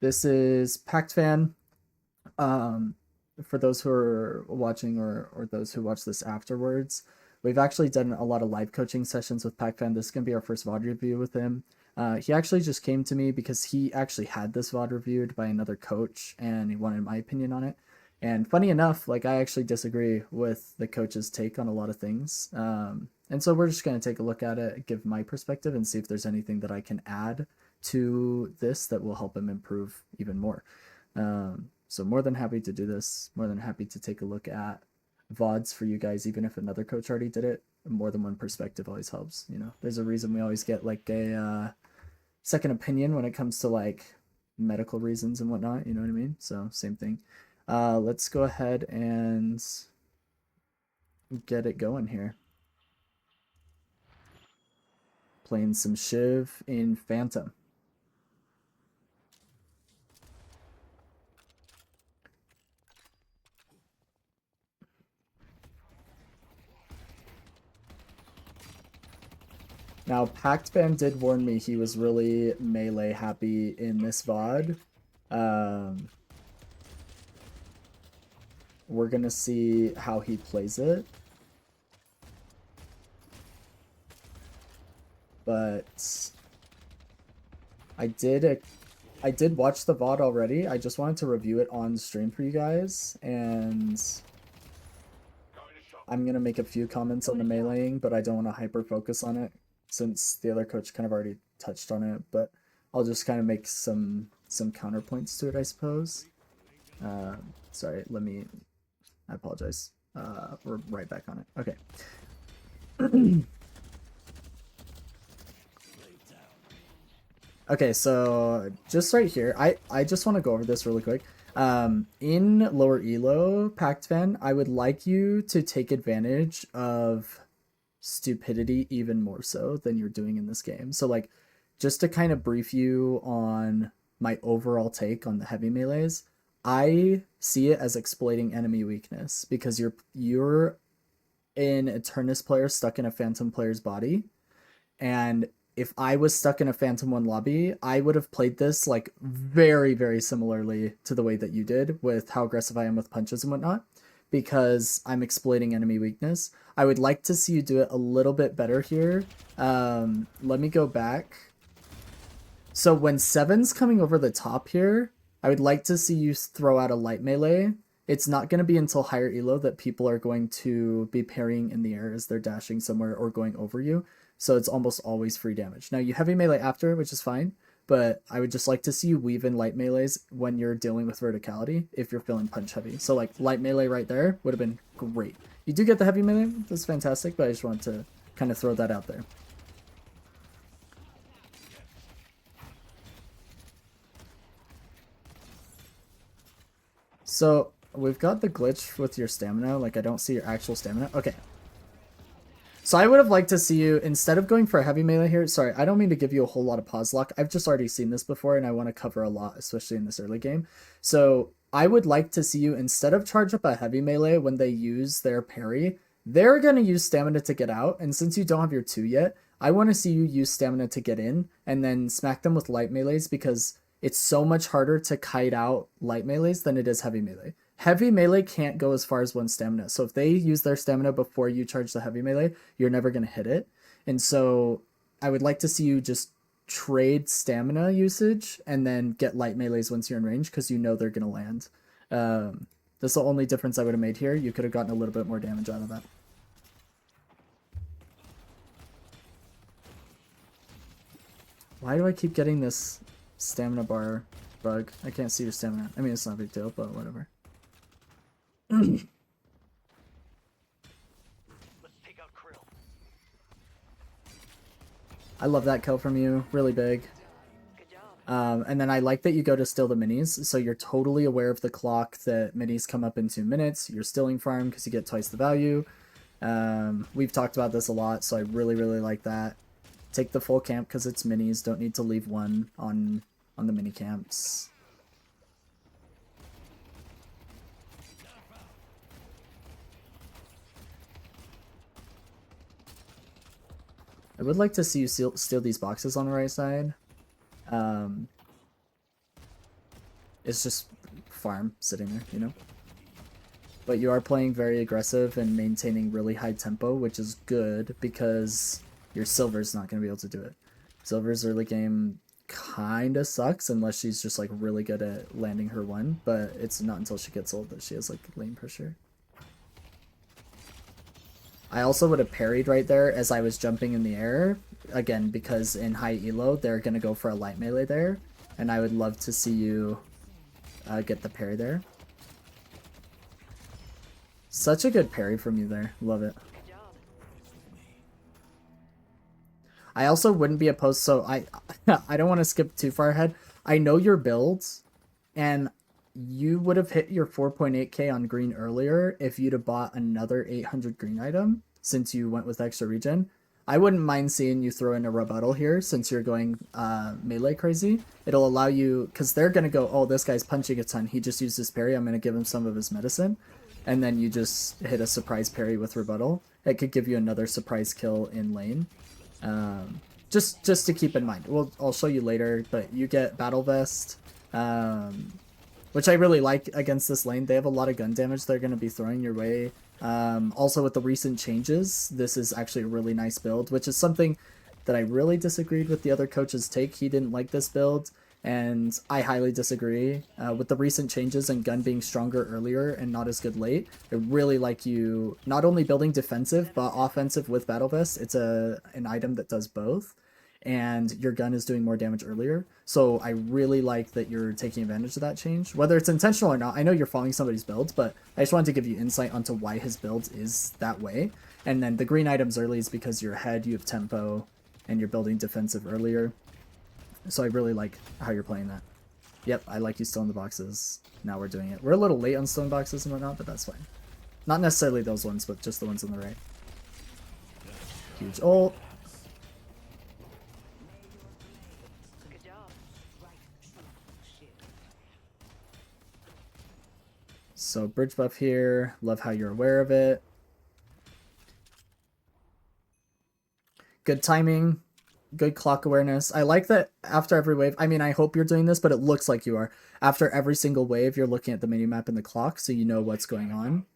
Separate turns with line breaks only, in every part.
This is Pact Fan. Um, for those who are watching or those who watch this afterwards, we've actually done a lot of live coaching sessions with Pac Fan. This is going to be our first VOD review with him. He actually just came to me because he actually had this VOD reviewed by another coach and he wanted my opinion on it. And funny enough, like I actually disagree with the coach's take on a lot of things. And so we're just going to take a look at it, give my perspective, and see if there's anything that I can add to this that will help him improve even more. So more than happy to do this, more than happy to take a look at VODs for you guys, even if another coach already did it. More than one perspective always helps. You know, there's a reason we always get like a second opinion when it comes to like medical reasons and whatnot. You know what I mean? So same thing. Let's go ahead and get it going here. Playing some Shiv in Phantom. Now, Pact-Ban did warn me he was really melee happy in this VOD. We're gonna see how he plays it. But I did watch the VOD already. I just wanted to review it on stream for you guys, and I'm gonna make a few comments on the meleeing, but I don't want to hyper focus on it since the other coach kind of already touched on it. But I'll just kind of make some counterpoints to it, I suppose. Sorry, I apologize. We're right back on it. Okay. Okay, so just right here, I just want to go over this really quick. In lower elo, Pact Fan, I would like you to take advantage of stupidity even more so than you're doing in this game. So like, just to kind of brief you on my overall take on the heavy melees, I see it as exploiting enemy weakness because you're an Eternus player stuck in a Phantom player's body, and if I was stuck in a Phantom 1 lobby, I would have played this like very, very similarly to the way that you did with how aggressive I am with punches and whatnot, because I'm exploiting enemy weakness. I would like to see you do it a little bit better here. Let me go back. So when Seven's coming over the top here, I would like to see you throw out a light melee. It's not going to be until higher elo that people are going to be parrying in the air as they're dashing somewhere or going over you. So it's almost always free damage. Now you heavy melee after, which is fine, but I would just like to see you weave in light melees when you're dealing with verticality if you're feeling punch heavy. So like light melee right there would have been great. You do get the heavy melee, that's fantastic, but I just want to kind of throw that out there. So we've got the glitch with your stamina. Like I don't see your actual stamina. Okay. So I would have liked to see you, instead of going for a heavy melee here, sorry, I don't mean to give you a whole lot of pause lock. I've just already seen this before and I want to cover a lot, especially in this early game. So I would like to see you, instead of charge up a heavy melee when they use their parry, they're going to use stamina to get out. And since you don't have your 2 yet, I want to see you use stamina to get in and then smack them with light melees, because it's so much harder to kite out light melees than it is heavy melee. Heavy melee can't go as far as one stamina. So if they use their stamina before you charge the heavy melee, you're never going to hit it. And so I would like to see you just trade stamina usage and then get light melees once you're in range, because you know they're going to land. That's the only difference I would have made here. You could have gotten a little bit more damage out of that. Why do I keep getting this stamina bar bug? I can't see your stamina. I mean, it's not a big deal, but whatever. Let's take out Krill. I love that kill from you. Really big. And then I like that you go to steal the minis, so you're totally aware of the clock that minis come up in 2 minutes. You're stealing farm because you get twice the value. We've talked about this a lot, so I really, really like that. Take the full camp because it's minis. Don't need to leave one on the mini camps. I would like to see you steal these boxes on the right side. It's just farm sitting there, you know? But you are playing very aggressive and maintaining really high tempo, which is good because your Silver's not going to be able to do it. Silver's early game kind of sucks unless she's just like really good at landing her one, but it's not until she gets old that she has like lane pressure. I also would have parried right there as I was jumping in the air, again, because in high elo, they're going to go for a light melee there, and I would love to see you get the parry there. Such a good parry from you there. Love it. I also wouldn't be opposed, so I don't want to skip too far ahead. I know your builds, and you would have hit your 4.8k on green earlier if you'd have bought another 800 green item, since you went with extra regen. I wouldn't mind seeing you throw in a rebuttal here, since you're going melee crazy. It'll allow you, because they're going to go, oh, this guy's punching a ton. He just used his parry. I'm going to give him some of his medicine. And then you just hit a surprise parry with rebuttal. It could give you another surprise kill in lane. Just to keep in mind. I'll show you later, but you get Battle Vest, which I really like against this lane. They have a lot of gun damage they're going to be throwing your way. Also, with the recent changes, this is actually a really nice build, which is something that I really disagreed with the other coach's take. He didn't like this build, and I highly disagree. With the recent changes and gun being stronger earlier and not as good late, I really like you not only building defensive, but offensive with Battle Vest. It's an item that does both, and your gun is doing more damage earlier. So I really like that you're taking advantage of that change. Whether it's intentional or not, I know you're following somebody's build, but I just wanted to give you insight onto why his build is that way. And then the green items early is because you're ahead, you have tempo, and you're building defensive earlier. So I really like how you're playing that. Yep, I like you still in the boxes. Now we're doing it. We're a little late on stone boxes and whatnot, but that's fine. Not necessarily those ones, but just the ones on the right. Huge ult. So bridge buff here. Love how you're aware of it. Good timing. Good clock awareness. I like that after every wave. I mean, I hope you're doing this, but it looks like you are. After every single wave, you're looking at the minimap and the clock, so you know what's going on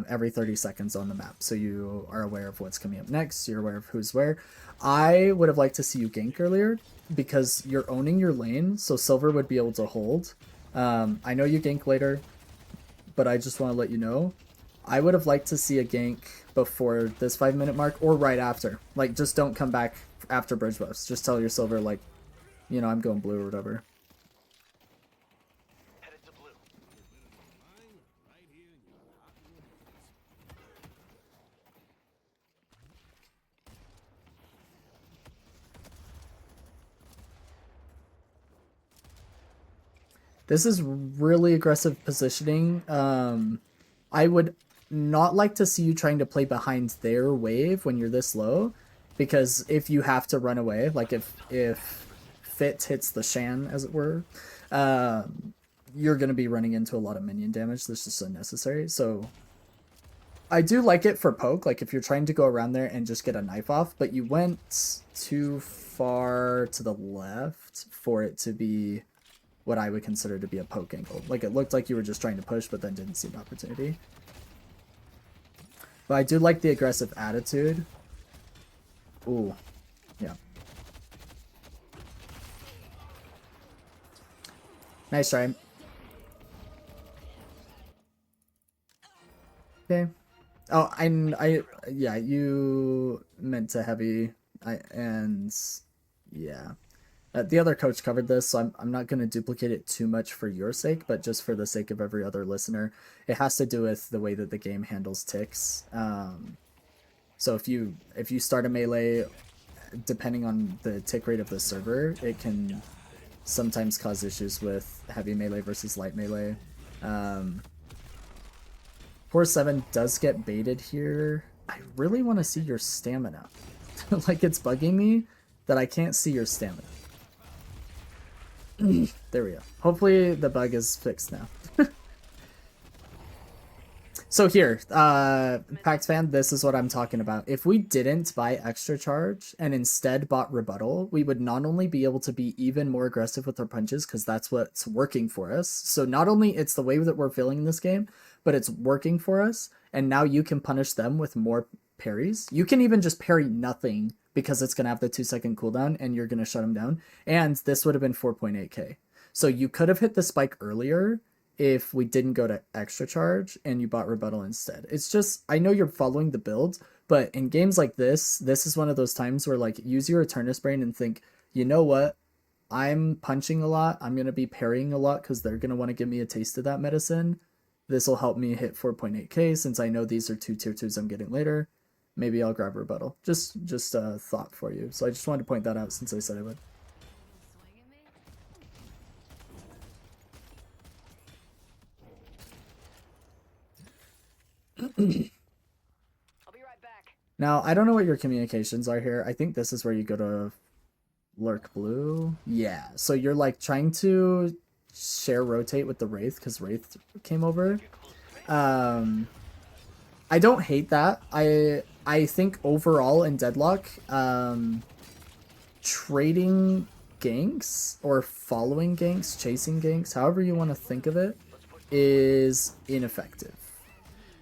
every 30 seconds on the map. So you are aware of what's coming up next. You're aware of who's where. I would have liked to see you gank earlier because you're owning your lane, so Silver would be able to hold. I know you gank later, but I just want to let you know. I would have liked to see a gank before this 5-minute mark or right after. Like, just don't come back after bridge buffs. Just tell your Silver, like, you know, I'm going blue or whatever.
Headed to blue.
This is really aggressive positioning. I would not like to see you trying to play behind their wave when you're this low, because if you have to run away, like if Fit hits the Shan, as it were, you're going to be running into a lot of minion damage that's just unnecessary. So I do like it for poke, like if you're trying to go around there and just get a knife off, but you went too far to the left for it to be what I would consider to be a poke angle. Like, it looked like you were just trying to push, but then didn't see an opportunity. But I do like the aggressive attitude. Ooh, yeah. Nice try. Okay. Oh, yeah, you meant to heavy, yeah. The other coach covered this, so I'm not going to duplicate it too much for your sake, but just for the sake of every other listener. It has to do with the way that the game handles ticks. So if you start a melee, depending on the tick rate of the server, it can sometimes cause issues with heavy melee versus light melee. 4-7 does get baited here. I really want to see your stamina. Like, it's bugging me that I can't see your stamina. There we go. Hopefully the bug is fixed now. So here, Pax fan, this is what I'm talking about. If we didn't buy extra charge and instead bought rebuttal, we would not only be able to be even more aggressive with our punches because that's what's working for us. So not only it's the way that we're feeling in this game, but it's working for us. And now you can punish them with more parries. You can even just parry nothing because it's gonna have the 2-second cooldown and you're gonna shut them down. And this would have been 4.8k. So you could have hit the spike earlier if we didn't go to extra charge and you bought rebuttal instead. It's just, I know you're following the build, but in games like this is one of those times where like use your Eternus brain and think, you know what? I'm punching a lot. I'm going to be parrying a lot because they're going to want to give me a taste of that medicine. This will help me hit 4.8k since I know these are 2 tier 2s I'm getting later. Maybe I'll grab rebuttal. Just a thought for you. So I just wanted to point that out since I said I would.
I'll be right back.
Now, I don't know what your communications are here. I think this is where you go to lurk blue. Yeah, so you're like trying to share rotate with the Wraith because Wraith came over. I don't hate that. I think overall in Deadlock, trading ganks or following ganks, chasing ganks, however you want to think of it, is ineffective.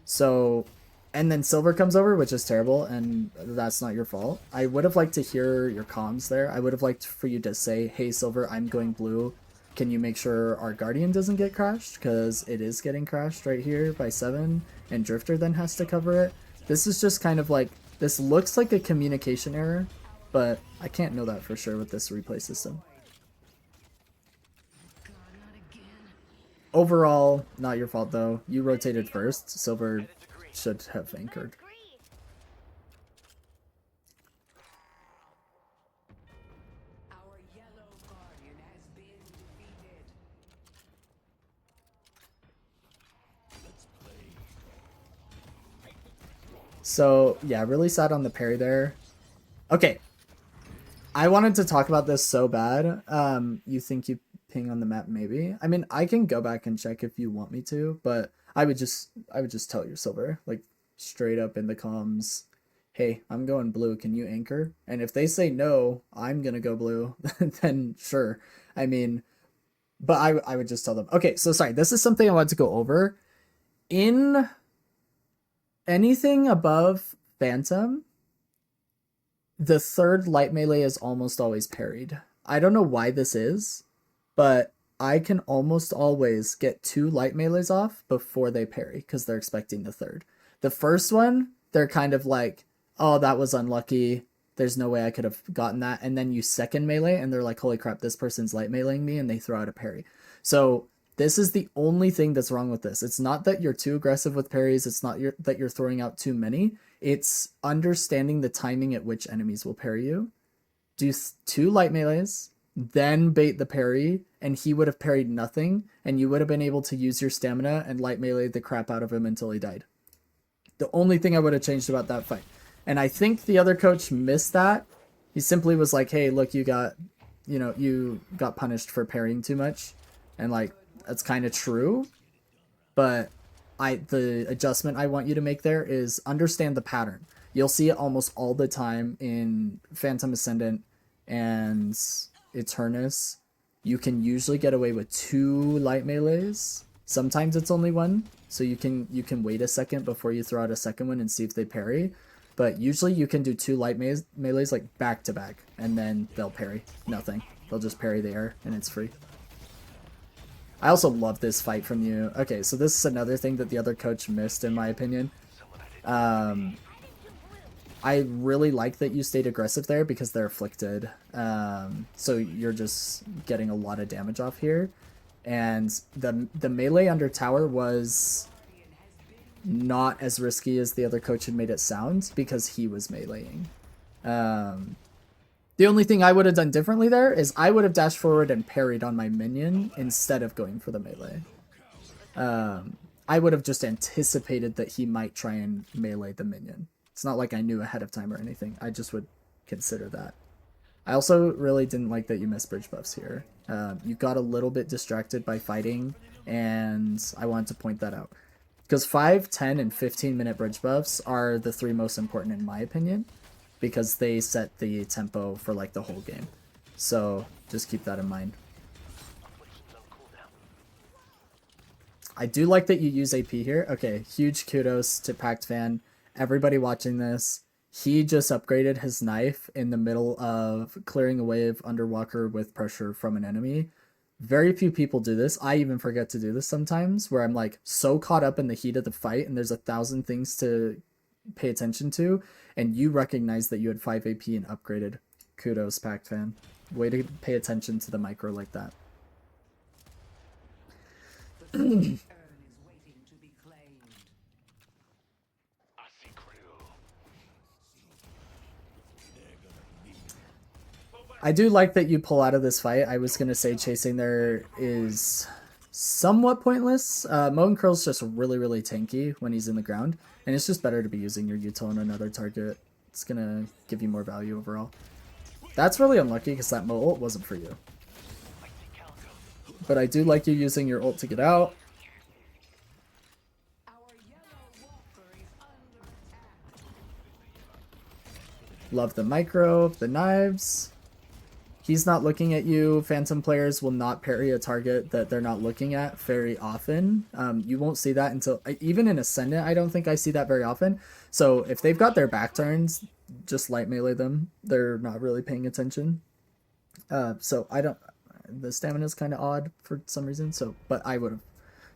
So, and then Silver comes over, which is terrible, and that's not your fault. I would have liked to hear your comms there. I would have liked for you to say, hey, Silver, I'm going blue. Can you make sure our Guardian doesn't get crashed? Because it is getting crashed right here by 7, and Drifter then has to cover it. This is just kind of like, this looks like a communication error, but I can't know that for sure with this replay system. Overall, not your fault though. You rotated first. Silver should have anchored.
Our yellow guardian has been defeated.
So yeah, really sad on the parry there. Okay. I wanted to talk about this so bad. You think you ping on the map maybe? I mean, I can go back and check if you want me to, but I would just tell your Silver, like straight up in the comms, hey, I'm going blue, can you anchor? And if they say no, I'm gonna go blue, then sure. I mean, but I would just tell them. Okay, so sorry, this is something I wanted to go over. In anything above Phantom, the third light melee is almost always parried. I don't know why this is, but I can almost always get 2 light melees off before they parry because they're expecting the third. The first one, they're kind of like, oh, that was unlucky. There's no way I could have gotten that. And then you second melee and they're like, holy crap, this person's light meleeing me, and they throw out a parry. So this is the only thing that's wrong with this. It's not that you're too aggressive with parries. It's not that you're throwing out too many. It's understanding the timing at which enemies will parry you. Do 2 light melees, then bait the parry, and he would have parried nothing, and you would have been able to use your stamina and light melee the crap out of him until he died. The only thing I would have changed about that fight. And I think the other coach missed that. He simply was like, hey, look, you got punished for parrying too much. And like, that's kind of true. But the adjustment I want you to make there is understand the pattern. You'll see it almost all the time in Phantom Ascendant and Eternus. You can usually get away with 2 light melees. Sometimes it's only 1, so you can wait a second before you throw out a second one and see if they parry. But usually you can do 2 light melees like back to back, and then they'll parry nothing. They'll just parry the air, and it's free. I also love this fight from you. Okay, so this is another thing that the other coach missed, in my opinion. I really like that you stayed aggressive there because they're afflicted. So you're just getting a lot of damage off here. And the melee under tower was not as risky as the other coach had made it sound because he was meleeing. The only thing I would have done differently there is I would have dashed forward and parried on my minion instead of going for the melee. I would have just anticipated that he might try and melee the minion. It's not like I knew ahead of time or anything. I just would consider that. I also really didn't like that you missed bridge buffs here. You got a little bit distracted by fighting, and I wanted to point that out. Because 5, 10, and 15-minute bridge buffs are the 3 most important in my opinion, because they set the tempo for like the whole game. So just keep that in mind. I do like that you use AP here. Okay, huge kudos to Pact Fan. Everybody watching this. He just upgraded his knife in the middle of clearing a wave underwalker with pressure from an enemy. Very few people do this. I even forget to do this sometimes, where I'm like so caught up in the heat of the fight and there's 1,000 things to pay attention to, and you recognize that you had 5 AP and upgraded. Kudos, Pact Fan. Way to pay attention to the micro like that. I do like that you pull out of this fight. I was going to say chasing there is somewhat pointless. Moan Curl's just really, really tanky when he's in the ground. And it's just better to be using your util on another target. It's going to give you more value overall. That's really unlucky because that Mo ult wasn't for you. But I do like you using your ult to get out. Love the micro, the knives. He's not looking at you. Phantom players will not parry a target that they're not looking at very often. You won't see that until, even in Ascendant, I don't think I see that very often. So if they've got their back turns, just light melee them. They're not really paying attention. So I don't, the stamina is kind of odd for some reason. So, but I would have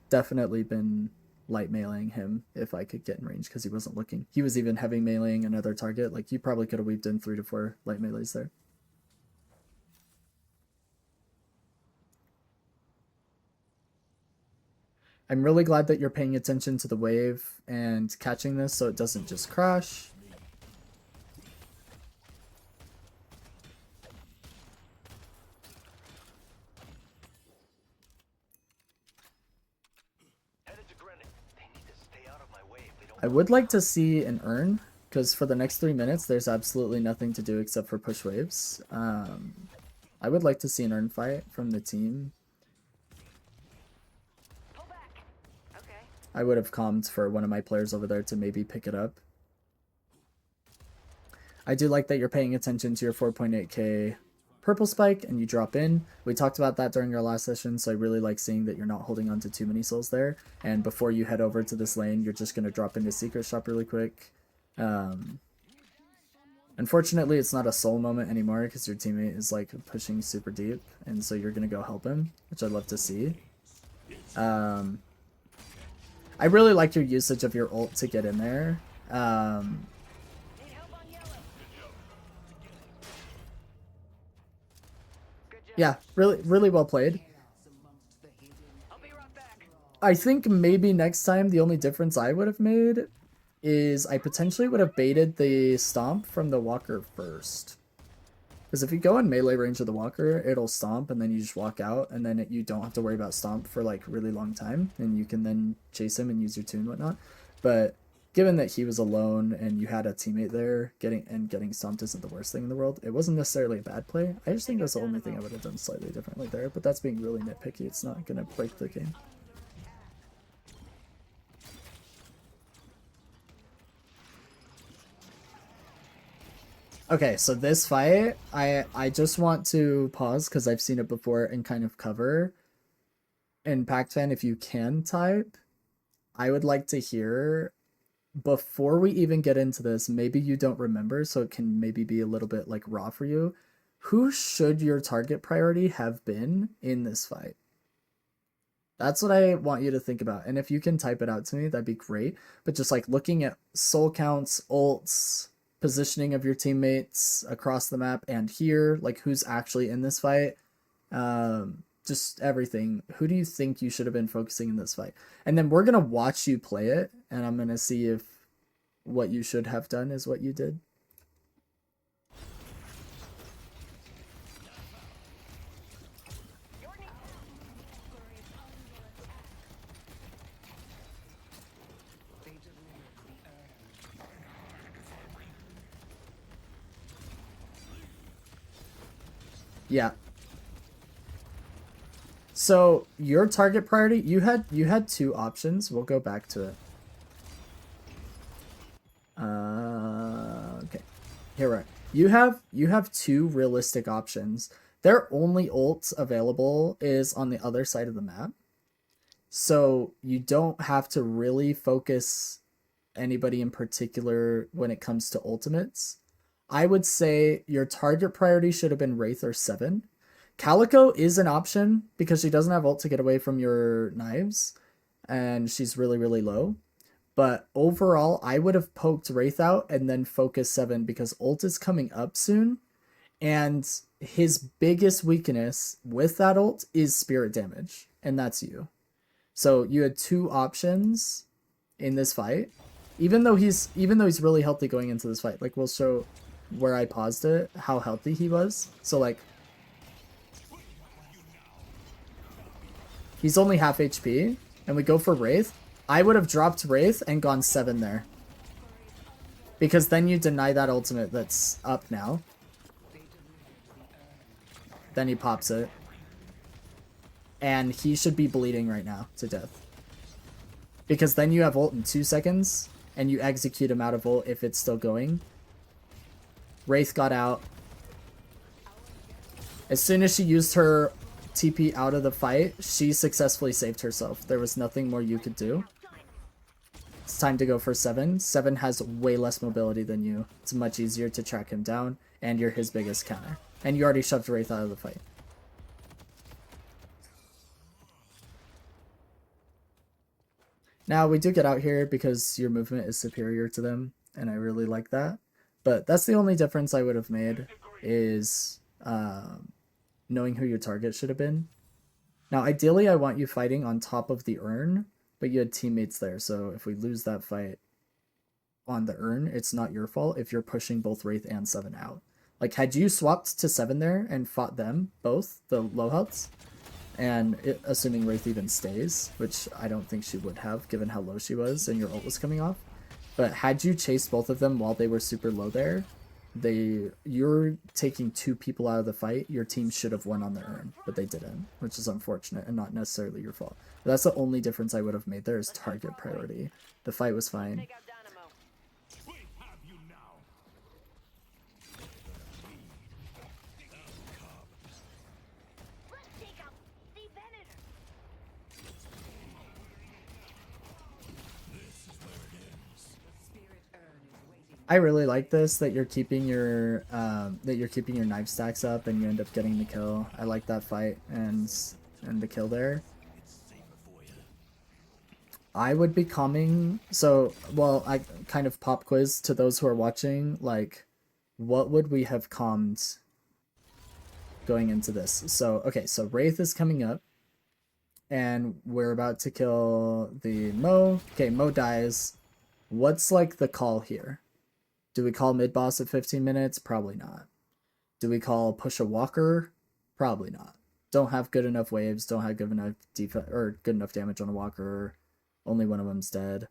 definitely been light meleeing him if I could get in range because he wasn't looking. He was even heavy meleeing another target. Like you probably could have weaved in 3 to 4 light melees there. I'm really glad that you're paying attention to the wave and catching this so it doesn't just crash. I would like to see an urn, because for the next 3 minutes there's absolutely nothing to do except for push waves. I would like to see an urn fight from the team. I would have calmed for one of my players over there to maybe pick it up. I do like that you're paying attention to your 4.8k purple spike and you drop in. We talked about that during our last session, so I really like seeing that you're not holding on to too many souls there. And before you head over to this lane, you're just going to drop into Secret Shop really quick. Unfortunately, it's not a soul moment anymore because your teammate is like pushing super deep, and so you're going to go help him, which I'd love to see. I really like your usage of your ult to get in there. Yeah, really well played. I think maybe next time the only difference I would have made is I potentially would have baited the stomp from the walker first. Because if you go in melee range of the walker, it'll stomp and then you just walk out and then you don't have to worry about stomp for like really long time and you can then chase him and use your tool and whatnot. But given that he was alone and you had a teammate there, getting stomped isn't the worst thing in the world. It wasn't necessarily a bad play. I just think that's the only thing I would have done slightly differently there, but that's being really nitpicky. It's not going to break the game. Okay, so this fight, I just want to pause because I've seen it before and kind of cover. And Pact Fan, if you can type, I would like to hear, before we even get into this, maybe you don't remember, so it can maybe be a little bit like raw for you. Who should your target priority have been in this fight? That's what I want you to think about. And if you can type it out to me, that'd be great. But just like looking at soul counts, ults, positioning of your teammates across the map and here, like who's actually in this fight, just everything. Who do you think you should have been focusing in this fight? And then we're gonna watch you play it, and I'm gonna see if what you should have done is what you did. Yeah. So your target priority, you had two options. We'll go back to it. Okay. Here we're at. You have two realistic options. Their only ult available is on the other side of the map. So you don't have to really focus anybody in particular when it comes to ultimates. I would say your target priority should have been Wraith or Seven. Calico is an option because she doesn't have ult to get away from your knives, and she's really, really low. But overall, I would have poked Wraith out and then focused Seven because ult is coming up soon, and his biggest weakness with that ult is spirit damage, and that's you. So you had two options in this fight. Even though he's really healthy going into this fight, like we'll show where I paused it, how healthy he was. So like he's only half HP, and we go for Wraith. I would have dropped Wraith and gone 7 there. Because then you deny that ultimate that's up now. Then he pops it. And he should be bleeding right now to death. Because then you have ult in 2 seconds, and you execute him out of ult if it's still going. Wraith got out. As soon as she used her TP out of the fight, she successfully saved herself. There was nothing more you could do. It's time to go for 7. 7 has way less mobility than you. It's much easier to track him down, and you're his biggest counter. And you already shoved Wraith out of the fight. Now, we do get out here because your movement is superior to them, and I really like that. But that's the only difference I would have made, is knowing who your target should have been. Now, ideally, I want you fighting on top of the urn, but you had teammates there, so if we lose that fight on the urn, it's not your fault if you're pushing both Wraith and 7 out. Like, had you swapped to 7 there and fought them, both, the low healths, and assuming Wraith even stays, which I don't think she would have, given how low she was and your ult was coming off, but had you chased both of them while they were super low there, you're taking 2 people out of the fight. Your team should have won on their own, but they didn't, which is unfortunate and not necessarily your fault. But that's the only difference I would have made there, is target priority. The fight was fine. I really like this, that you're keeping your knife stacks up and you end up getting the kill. I like that fight and the kill there. I would be calming. So, well, I kind of pop quiz to those who are watching, like, what would we have calmed going into this? So, okay, so Wraith is coming up, and we're about to kill the Mo. Okay, Mo dies. What's like the call here? Do we call mid boss at 15 minutes? Probably not. Do we call push a walker? Probably not. Don't have good enough waves. Don't have good enough defense or good enough damage on a walker. Only one of them's dead.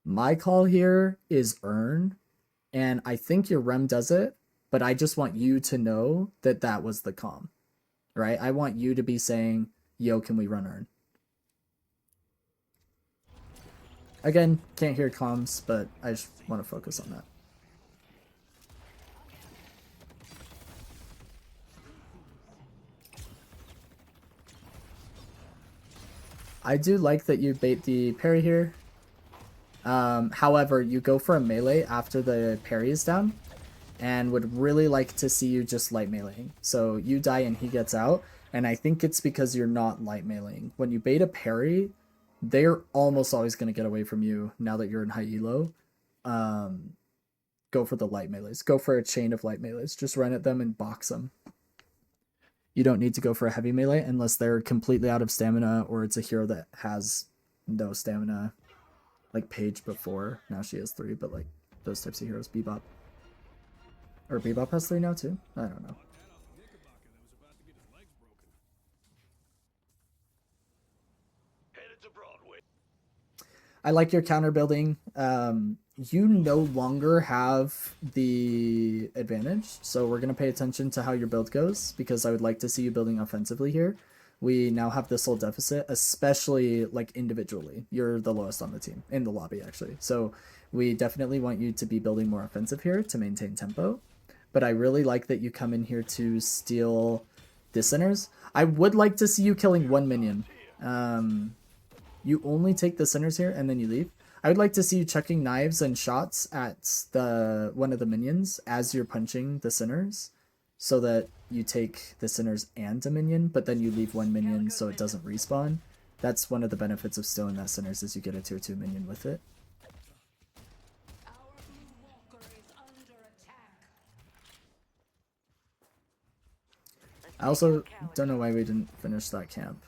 My call here is Urn, and I think your Rem does it, but I just want you to know that that was the calm, right? I want you to be saying, "Yo, can we run Urn?" Again, can't hear comms, but I just want to focus on that. I do like that you bait the parry here. However, you go for a melee after the parry is down, and would really like to see you just light meleeing. So you die and he gets out, and I think it's because you're not light meleeing. When you bait a parry, they're almost always going to get away from you now that you're in high elo. Go for the light melees. Go for a chain of light melees. Just run at them and box them. You don't need to go for a heavy melee unless they're completely out of stamina or it's a hero that has no stamina, like Paige before. Now she has 3, but like those types of heroes. Bebop. Or Bebop has 3 now too? I don't know. I like your counter building. You no longer have the advantage, so we're going to pay attention to how your build goes, because I would like to see you building offensively here. we now have this whole deficit, especially like individually. You're the lowest on the team in the lobby, actually. So we definitely want you to be building more offensive here to maintain tempo. But I really like that you come in here to steal dissoners. I would like to see you killing one minion. You only take the sinners here and then you leave. I would like to see you chucking knives and shots at the one of the minions as you're punching the sinners, so that you take the sinners and a minion, but then you leave one minion so it doesn't respawn. That's one of the benefits of stealing that sinners, is you get a tier 2 minion with it.
Our blue walker is under attack.
I also don't know why we didn't finish that camp,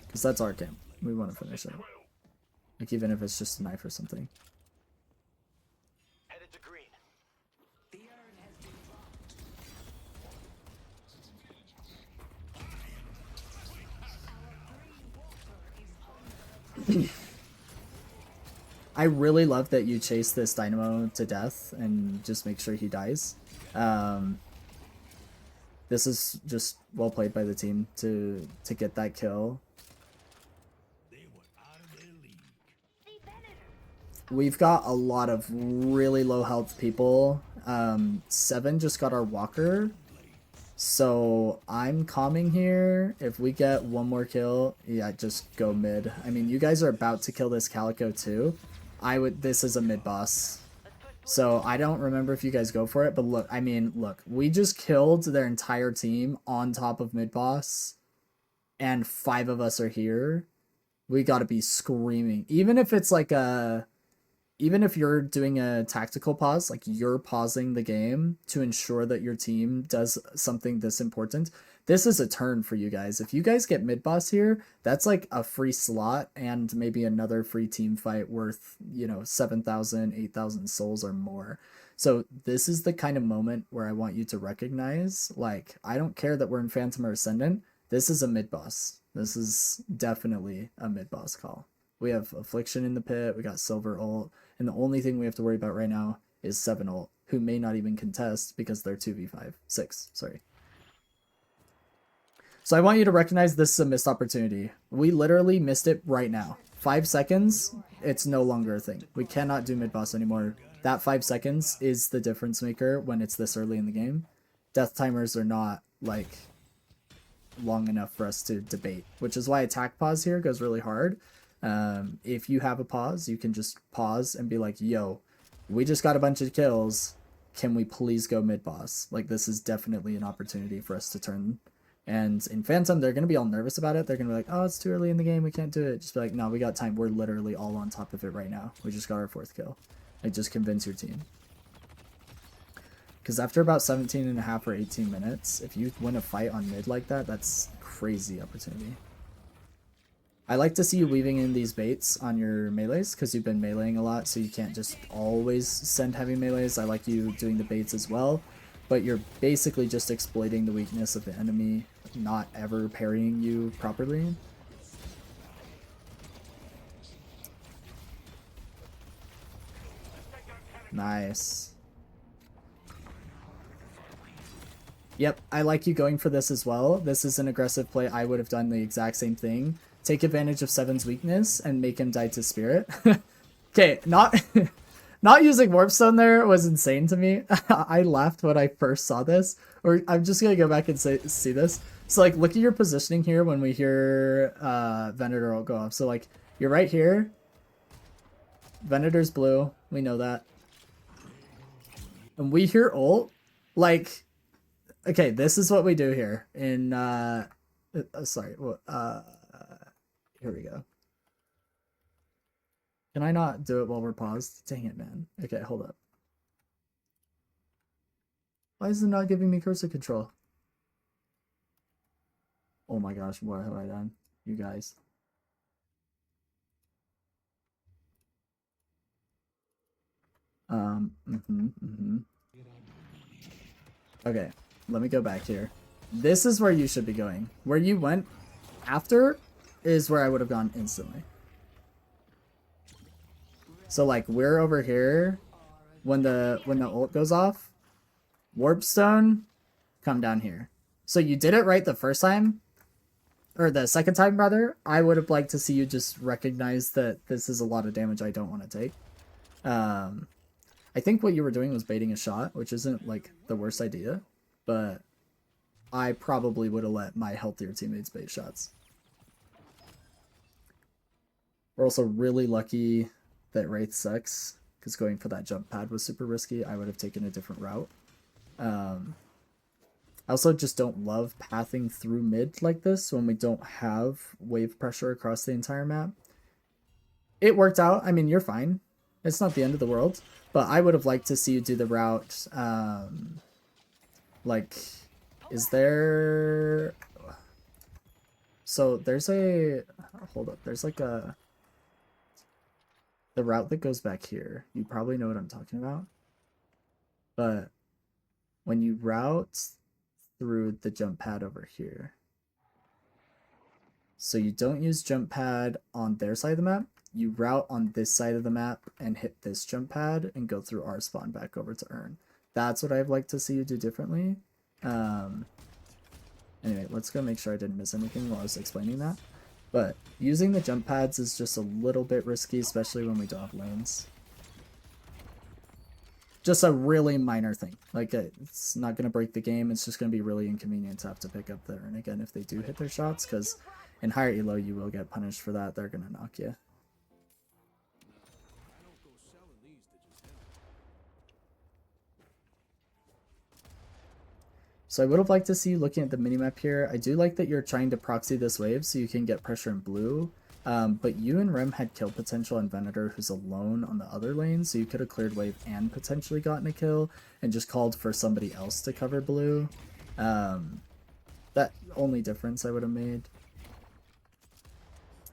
because that's our camp. We want to finish it. Like, even if it's just a knife or something.
Headed to green.
The urn has been dropped. Our green walker is under attack.
I really love that you chase this Dynamo to death and just make sure he dies. This is just well played by the team to get that kill. We've got a lot of really low health people. 7 just got our walker. So I'm calming here. If we get one more kill, yeah, just go mid. I mean, you guys are about to kill this Calico too. This is a mid boss. So I don't remember if you guys go for it, but look, I mean, look, we just killed their entire team on top of mid boss, and 5 of us are here. We gotta be screaming. Even if it's like even if you're doing a tactical pause, like you're pausing the game to ensure that your team does something this important, this is a turn for you guys. If you guys get mid boss here, that's like a free slot and maybe another free team fight worth, 7,000, 8,000 souls or more. So this is the kind of moment where I want you to recognize, like, I don't care that we're in Phantom or Ascendant. This is a mid boss. This is definitely a mid boss call. We have Affliction in the pit, we got Silver ult, and the only thing we have to worry about right now is 7 ult, who may not even contest because they're 6, sorry. So I want you to recognize this is a missed opportunity. We literally missed it right now. 5 seconds, it's no longer a thing. We cannot do mid-boss anymore. That 5 seconds is the difference maker when it's this early in the game. Death timers are not, like, long enough for us to debate, which is why attack pause here goes really hard. If you have a pause, you can just pause and be like, yo, we just got a bunch of kills. Can we please go mid-boss? Like, this is definitely an opportunity for us to turn. And in Phantom, they're going to be all nervous about it. They're going to be like, oh, it's too early in the game. We can't do it. Just be like, no, we got time. We're literally all on top of it right now. We just got our 4th kill. Like, just convince your team. Because after about 17.5 or 18 minutes, if you win a fight on mid like that, that's crazy opportunity. I like to see you weaving in these baits on your melees, because you've been meleeing a lot, so you can't just always send heavy melees. I like you doing the baits as well, but you're basically just exploiting the weakness of the enemy, not ever parrying you properly. Nice. Yep, I like you going for this as well. This is an aggressive play. I would have done the exact same thing. Take advantage of 7's weakness and make him die to spirit. Okay, not using Warpstone there was insane to me. I laughed when I first saw this. Or I'm just gonna go back and see this. So like, look at your positioning here when we hear Venator will go off. So like, you're right here. Venator's blue. We know that. And we hear ult. Like, okay, this is what we do here in sorry. Here we go. Can I not do it while we're paused? Dang it, man. Okay, hold up. Why is it not giving me cursor control? Oh my gosh, what have I done? You guys. Okay, let me go back here. This is where you should be going. Where you went after is where I would have gone instantly. So like, we're over here when the ult goes off. Warpstone, come down here. So you did it right the first time. or the second time rather, I would have liked to see you just recognize that this is a lot of damage I don't want to take. I think what you were doing was baiting a shot, which isn't like the worst idea, but I probably would have let my healthier teammates bait shots. We're also really lucky that Wraith sucks, because going for that jump pad was super risky. I would have taken a different route. I also just don't love pathing through mid like this when we don't have wave pressure across the entire map. It worked out. I mean, you're fine. It's not the end of the world. But I would have liked to see you do the route. Like, is there... So there's a... Hold up. There's like a... The route that goes back here. You probably know what I'm talking about. But when you route through the jump pad over here. So you don't use jump pad on their side of the map. You route on this side of the map and hit this jump pad and go through our spawn back over to Urn. That's what I'd like to see you do differently. Anyway, let's go make sure I didn't miss anything while I was explaining that. But using the jump pads is just a little bit risky, especially when we don't have lanes. Just a really minor thing. Like, it's not going to break the game. It's just going to be really inconvenient to have to pick up there. And again, if they do hit their shots, because in higher elo, you will get punished for that. They're going to knock you. So I would have liked to see you looking at the minimap here. I do like that you're trying to proxy this wave so you can get pressure in blue. But you and Rem had kill potential on Venator, who's alone on the other lane, so you could have cleared wave and potentially gotten a kill and just called for somebody else to cover blue. That only difference I would have made.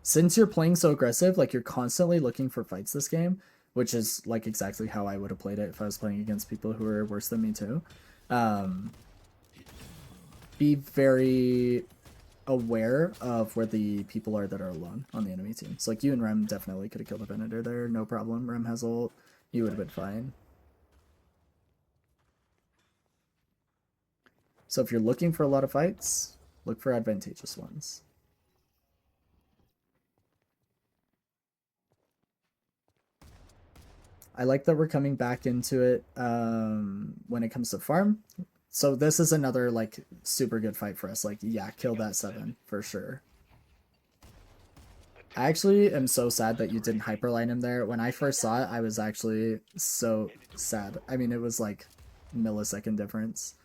Since you're playing so aggressive, like you're constantly looking for fights this game, which is like exactly how I would have played it if I was playing against people who are worse than me too. Be very aware of where the people are that are alone on the enemy team. So like you and Rem definitely could have killed the Venator there, no problem. Rem has ult, you would have been fine. So if you're looking for a lot of fights, look for advantageous ones. I like that we're coming back into it when it comes to farm. So this is another like super good fight for us. Like, yeah, kill that 7 for sure. I actually am so sad that you didn't hyperline him there. When I first saw it, I was actually so sad. I mean, it was like millisecond difference.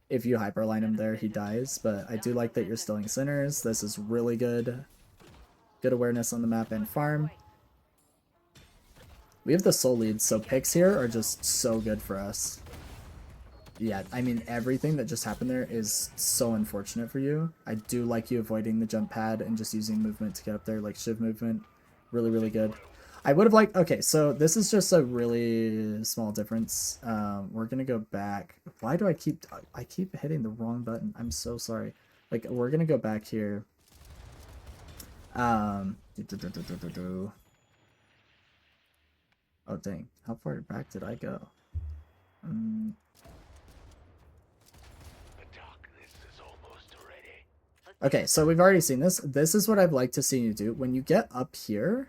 If you hyperline him there, he dies. But I do like that you're stealing Sinners. This is really good. Good awareness on the map and farm. We have the soul leads, so picks here are just so good for us. Yeah, I mean, everything that just happened there is so unfortunate for you. I do like you avoiding the jump pad and just using movement to get up there, like Shiv movement. Really, really good. I would have liked... Okay, so this is just a really small difference. We're going to go back. Why do I keep hitting the wrong button? I'm so sorry. Like, we're going to go back here. Oh, dang. How far back did I go? Okay, so we've already seen this. This is what I'd like to see you do. When you get up here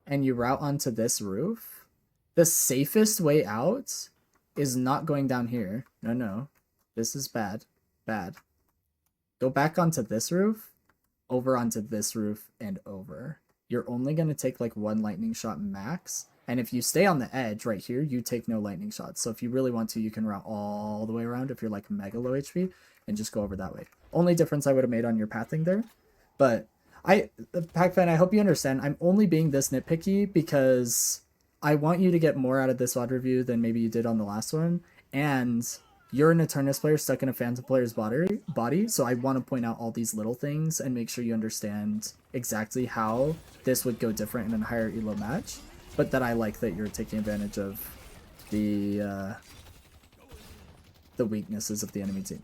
and you route onto this roof, the safest way out is not going down here. No, no. This is bad. Bad. Go back onto this roof, over onto this roof, and over. You're only going to take like 1 lightning shot max. And if you stay on the edge right here, you take no lightning shots. So if you really want to, you can route all the way around if you're like mega low HP and just go over that way. Only difference I would have made on your pathing there. But Pac-Fan, I hope you understand. I'm only being this nitpicky because I want you to get more out of this VOD review than maybe you did on the last one. And you're an Eternus player stuck in a Phantom player's body. So I want to point out all these little things and make sure you understand exactly how this would go different in a higher elo match. But that I like that you're taking advantage of the weaknesses of the enemy team.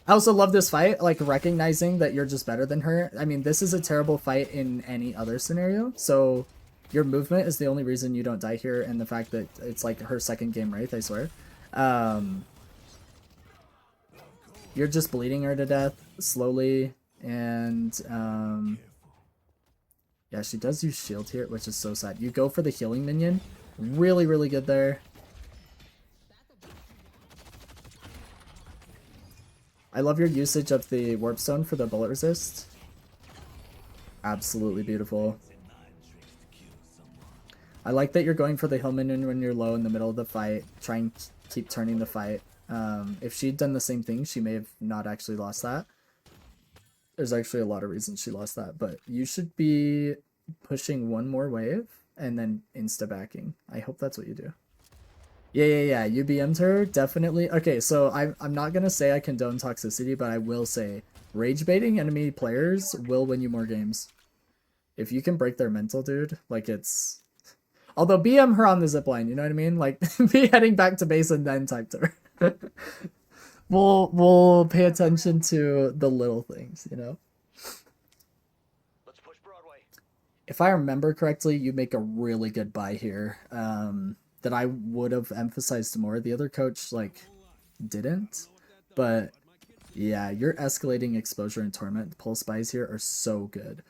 I also love this fight, like recognizing that you're just better than her. I mean, this is a terrible fight in any other scenario. So your movement is the only reason you don't die here, and the fact that it's like her second game Wraith, I swear. You're just bleeding her to death slowly, And yeah, she does use shield here, which is so sad. You go for the healing minion. Really, really good there. I love your usage of the warp stone for the bullet resist. Absolutely beautiful. I like that you're going for the heal minion when you're low in the middle of the fight. Try and keep turning the fight. If she'd done the same thing, she may have not actually lost that. There's actually a lot of reasons she lost that, but you should be pushing one more wave and then insta-backing. I hope that's what you do. Yeah, you BM'd her, definitely. Okay, so I'm not gonna say I condone toxicity, but I will say rage baiting enemy players will win you more games. If you can break their mental, dude, like it's... Although BM her on the zipline, you know what I mean? Like, be heading back to base and then type to her. We'll pay attention to the little things, you know?
Let's push Broadway.
If I remember correctly, you make a really good buy here. That I would have emphasized more. The other coach, like, didn't. But, yeah, your escalating exposure and torment pulse buys here are so good.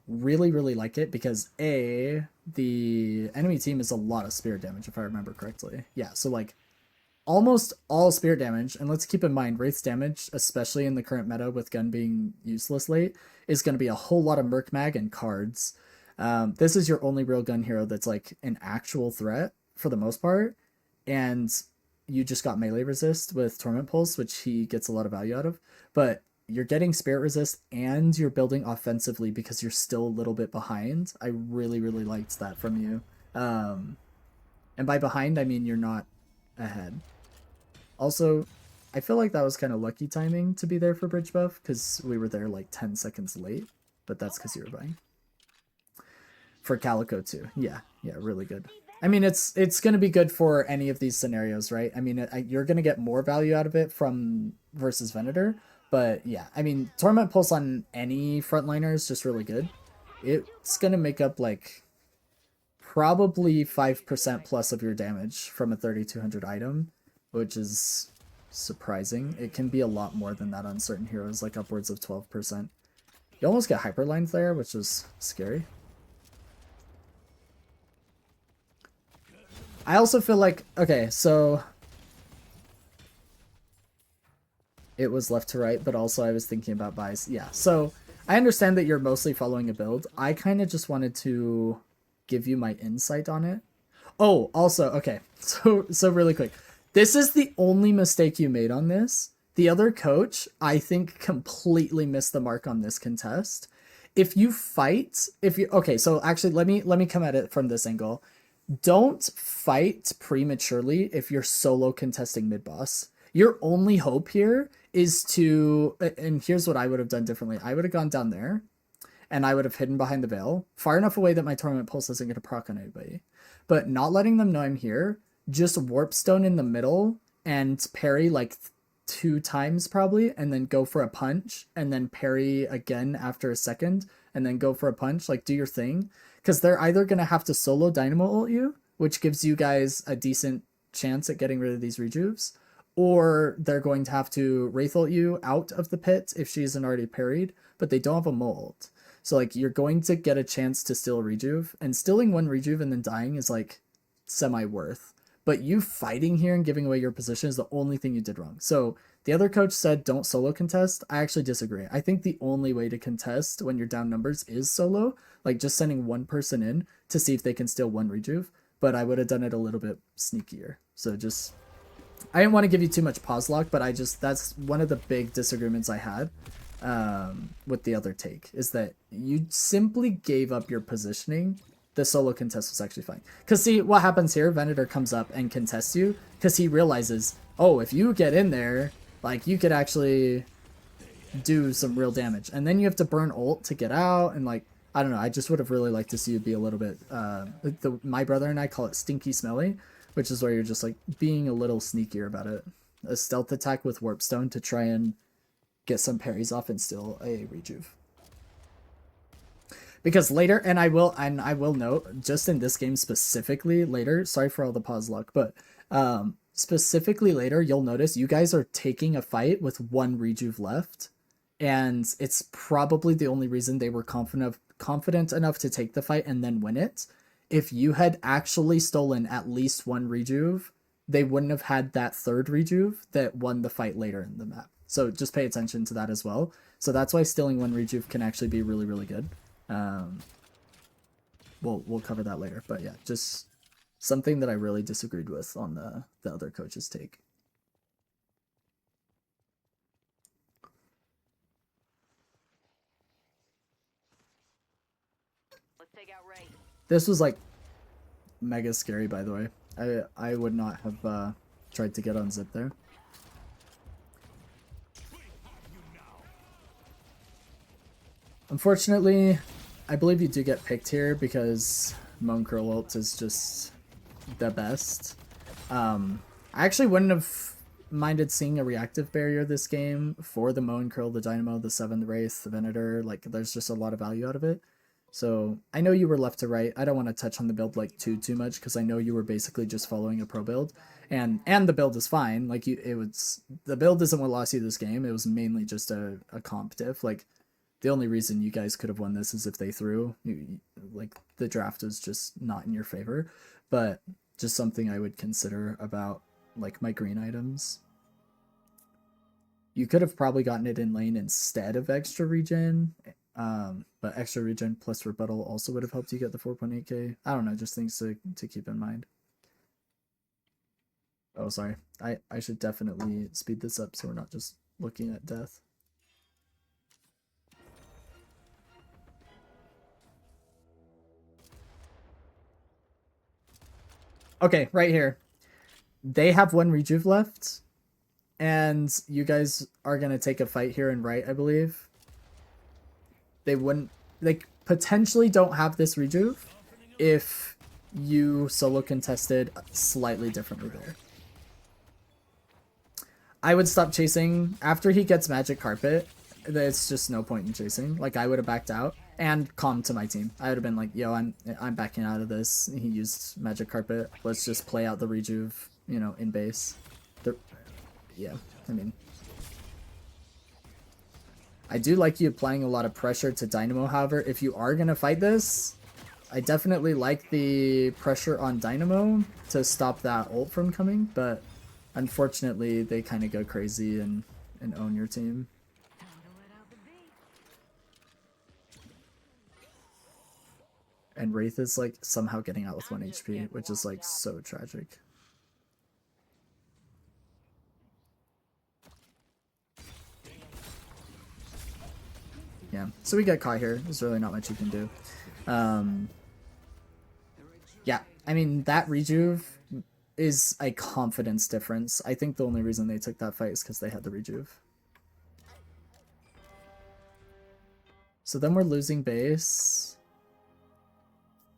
Really, really like it because, A, the enemy team is a lot of spirit damage, if I remember correctly. Yeah, so, like, almost all spirit damage, and let's keep in mind, Wraith's damage, especially in the current meta with gun being useless late, is going to be a whole lot of Merc Mag and cards. This is your only real gun hero that's like an actual threat for the most part, and you just got melee resist with Torment Pulse, which he gets a lot of value out of, but you're getting spirit resist and you're building offensively because you're still a little bit behind. I really, really liked that from you. And by behind, I mean you're not ahead. Also, I feel like that was kind of lucky timing to be there for bridge buff because we were there like 10 seconds late, but that's because you were buying. For Calico too. Yeah, really good. I mean, it's going to be good for any of these scenarios, right? I mean, you're going to get more value out of it from versus Venator, but yeah, I mean, Torment Pulse on any frontliner is just really good. It's going to make up like probably 5% plus of your damage from a 3200 item, which is surprising. It can be a lot more than that on certain heroes, like upwards of 12%. You almost get hyperlines there, which is scary. I also feel like, okay, so it was left to right, but also I was thinking about buys. Yeah, so I understand that you're mostly following a build. I kind of just wanted to give you my insight on it. Oh, also, okay, so really quick. This is the only mistake you made on this. The other coach, I think, completely missed the mark on this contest. If you fight, okay, so actually let me come at it from this angle. Don't fight prematurely if you're solo contesting mid-boss. Your only hope here is to, and here's what I would have done differently. I would have gone down there, and I would have hidden behind the veil, far enough away that my Torment Pulse isn't going to proc on anybody. But not letting them know I'm here, just Warp Stone in the middle, and parry like 2 times probably, and then go for a punch, and then parry again after a second, and then go for a punch, like do your thing. Because they're either going to have to solo Dynamo ult you, which gives you guys a decent chance at getting rid of these rejuves, or they're going to have to Wraith ult you out of the pit if she isn't already parried, but they don't have a mold. So like you're going to get a chance to steal a rejuve, and stealing 1 rejuve and then dying is like semi-worth. But you fighting here and giving away your position is the only thing you did wrong. So the other coach said don't solo contest. I actually disagree. I think the only way to contest when you're down numbers is solo, like just sending one person in to see if they can steal 1 rejuve, but I would have done it a little bit sneakier. So just, I didn't want to give you too much pause lock, but that's one of the big disagreements I had with the other take, is that you simply gave up your positioning. The solo contest was actually fine. Because see, what happens here, Venator comes up and contests you, because he realizes, oh, if you get in there, like, you could actually do some real damage. And then you have to burn ult to get out, and, like, I don't know, I just would have really liked to see you be a little bit, my brother and I call it stinky smelly, which is where you're just, like, being a little sneakier about it. A stealth attack with Warp Stone to try and get some parries off and steal a rejuve. Because later, and I will note, just in this game specifically later, sorry for all the pause luck, but specifically later, you'll notice you guys are taking a fight with 1 rejuve left, and it's probably the only reason they were confident enough to take the fight and then win it. If you had actually stolen at least one rejuve, they wouldn't have had that third rejuve that won the fight later in the map. So just pay attention to that as well. So that's why stealing one rejuve can actually be really, really good. We'll cover that later, but yeah, just something that I really disagreed with on the other coach's take.
Let's take out Ray.
This was like mega scary, by the way. I would not have tried to get on zip there. Unfortunately, I believe you do get picked here because Moan Curl ult is just the best. I actually wouldn't have minded seeing a reactive barrier this game for the Moan Curl, the Dynamo, the 7, the Wraith, the Venator. Like, there's just a lot of value out of it. So I know you were left to right. I don't want to touch on the build like too much because I know you were basically just following a pro build, and the build is fine. Like the build isn't what lost you this game. It was mainly just a comp diff. Like the only reason you guys could have won this is if they threw. Like the draft was just not in your favor, but just something I would consider about like my green items. You could have probably gotten it in lane instead of extra regen. But extra regen plus rebuttal also would have helped you get the 4.8k. I don't know, just things to keep in mind. Oh, sorry. I should definitely speed this up so we're not just looking at death. Okay, right here. They have one rejuve left, and you guys are gonna take a fight here and right, I believe. They potentially don't have this rejuve if you solo contested slightly differently there. I would stop chasing after he gets magic carpet. It's just no point in chasing. Like I would have backed out and calmed to my team. I would have been like, yo, I'm backing out of this. He used magic carpet. Let's just play out the rejuve, you know, in base. Yeah, I mean, I do like you applying a lot of pressure to Dynamo, however. If you are going to fight this, I definitely like the pressure on Dynamo to stop that ult from coming, but unfortunately they kind of go crazy and own your team. And Wraith is like somehow getting out with 1 HP, which is like so tragic. Yeah, so we get caught here. There's really not much you can do. Yeah, I mean, that rejuve is a confidence difference. I think the only reason they took that fight is because they had the rejuve. So then we're losing base.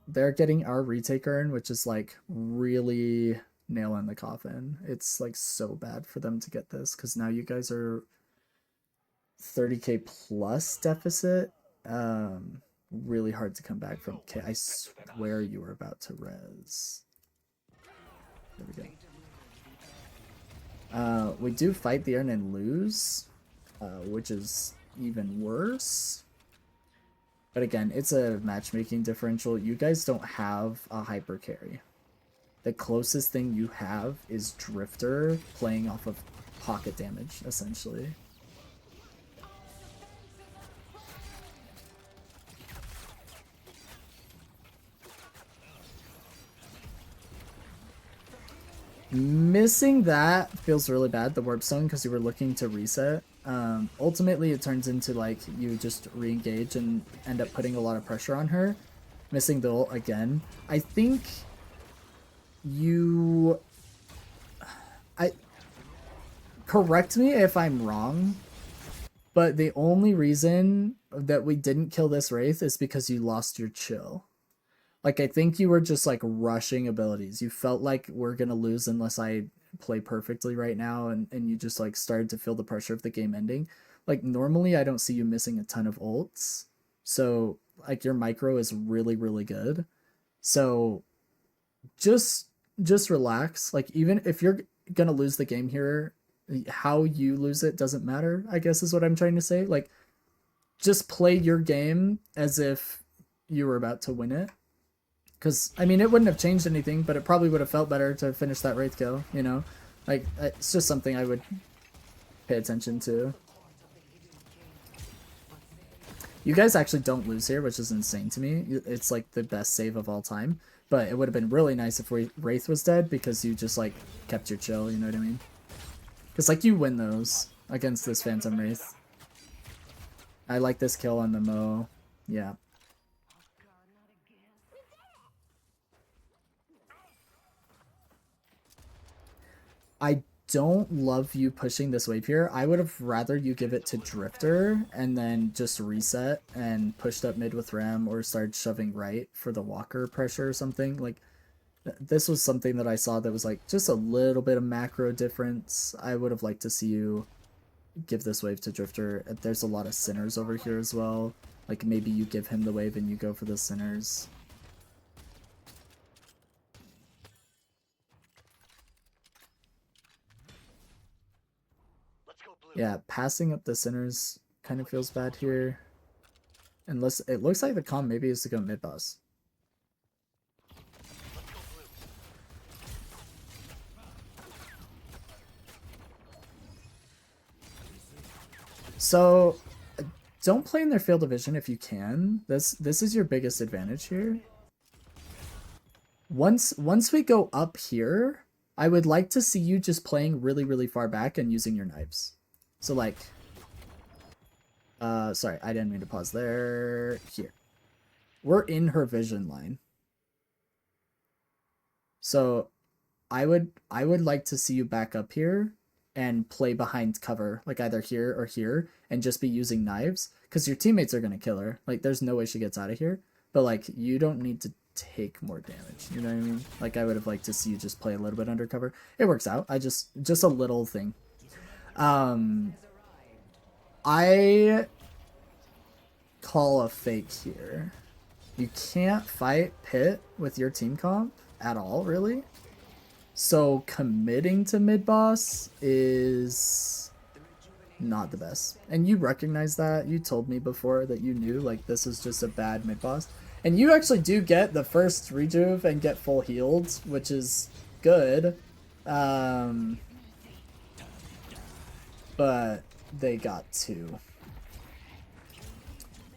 They're getting our retake earn, which is like really nail in the coffin. It's like so bad for them to get this because now you guys are 30k plus deficit. Really hard to come back from. Okay, I swear you were about to res. There we go. We do fight the urn and lose, which is even worse. But again, it's a matchmaking differential. You guys don't have a hyper carry. The closest thing you have is Drifter playing off of pocket damage, essentially. Missing that feels really bad, the warp stone, because you were looking to reset. Ultimately, it turns into like you just re-engage and end up putting a lot of pressure on her. Missing the ult again. I think you... Correct me if I'm wrong, but the only reason that we didn't kill this Wraith is because you lost your chill. Like, I think you were just, like, rushing abilities. You felt like we're gonna lose unless I play perfectly right now, and you just, like, started to feel the pressure of the game ending. Like, normally I don't see you missing a ton of ults. So, like, your micro is really, really good. So, just relax. Like, even if you're gonna lose the game here, how you lose it doesn't matter, I guess is what I'm trying to say. Like, just play your game as if you were about to win it. Because, I mean, it wouldn't have changed anything, but it probably would have felt better to finish that Wraith kill, you know? Like, it's just something I would pay attention to. You guys actually don't lose here, which is insane to me. It's like the best save of all time. But it would have been really nice if Wraith was dead because you just like kept your chill, you know what I mean? Because like you win those against this Phantom Wraith. I like this kill on the Mo. Yeah. I don't love you pushing this wave here. I would have rather you give it to Drifter and then just reset and pushed up mid with Ram or started shoving right for the Walker pressure or something. Like, this was something that I saw that was like just a little bit of macro difference. I would have liked to see you give this wave to Drifter. There's a lot of Sinners over here as well. Like, maybe you give him the wave and you go for the Sinners. Yeah, passing up the Sinners kind of feels bad here. Unless it looks like the comp maybe is to go mid boss. So don't play in their field of vision if you can. This is your biggest advantage here. Once we go up here, I would like to see you just playing really, really far back and using your knives. So like, sorry, I didn't mean to pause there. Here. We're in her vision line. So I would like to see you back up here and play behind cover, like either here or here, and just be using knives, because your teammates are going to kill her. Like, there's no way she gets out of here. But like, you don't need to take more damage, you know what I mean? Like, I would have liked to see you just play a little bit undercover. It works out. Just a little thing. I call a fake here. You can't fight Pit with your team comp at all, really. So committing to mid boss is not the best. And you recognize that. You told me before that you knew like this is just a bad mid boss. And you actually do get the first rejuve and get full healed, which is good. But they got two.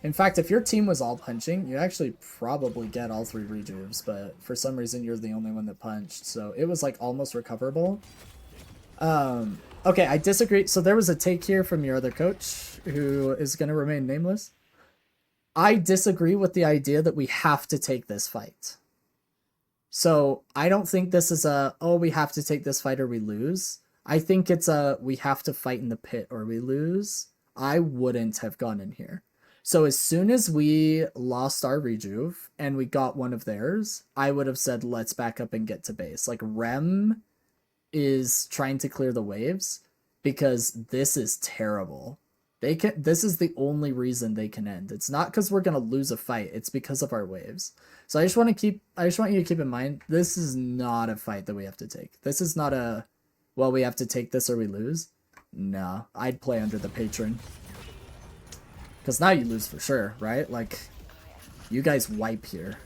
In fact, if your team was all punching, you actually probably get all three rejuves, but for some reason you're the only one that punched, so it was like almost recoverable. Okay, I disagree. So there was a take here from your other coach, who is going to remain nameless. I disagree with the idea that we have to take this fight. So I don't think this is a, oh, we have to take this fight or we lose. I think it's a, we have to fight in the pit or we lose. I wouldn't have gone in here. So as soon as we lost our rejuve and we got one of theirs, I would have said, let's back up and get to base. Like, Rem is trying to clear the waves because this is terrible. This is the only reason they can end. It's not because we're gonna lose a fight, it's because of our waves. So I just want you to keep in mind, this is not a fight that we have to take. This is not a, well, we have to take this or we lose. No, I'd play under the patron. Because now you lose for sure, right? Like, you guys wipe here.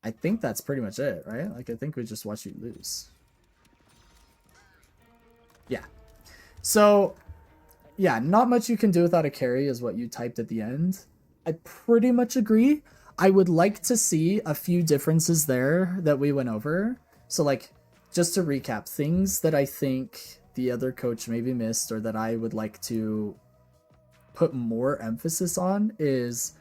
I think that's pretty much it, right? Like, I think we just watch you lose. Yeah. So, yeah, not much you can do without a carry is what you typed at the end. I pretty much agree. I would like to see a few differences there that we went over. So, like, just to recap, things that I think the other coach maybe missed or that I would like to put more emphasis on is,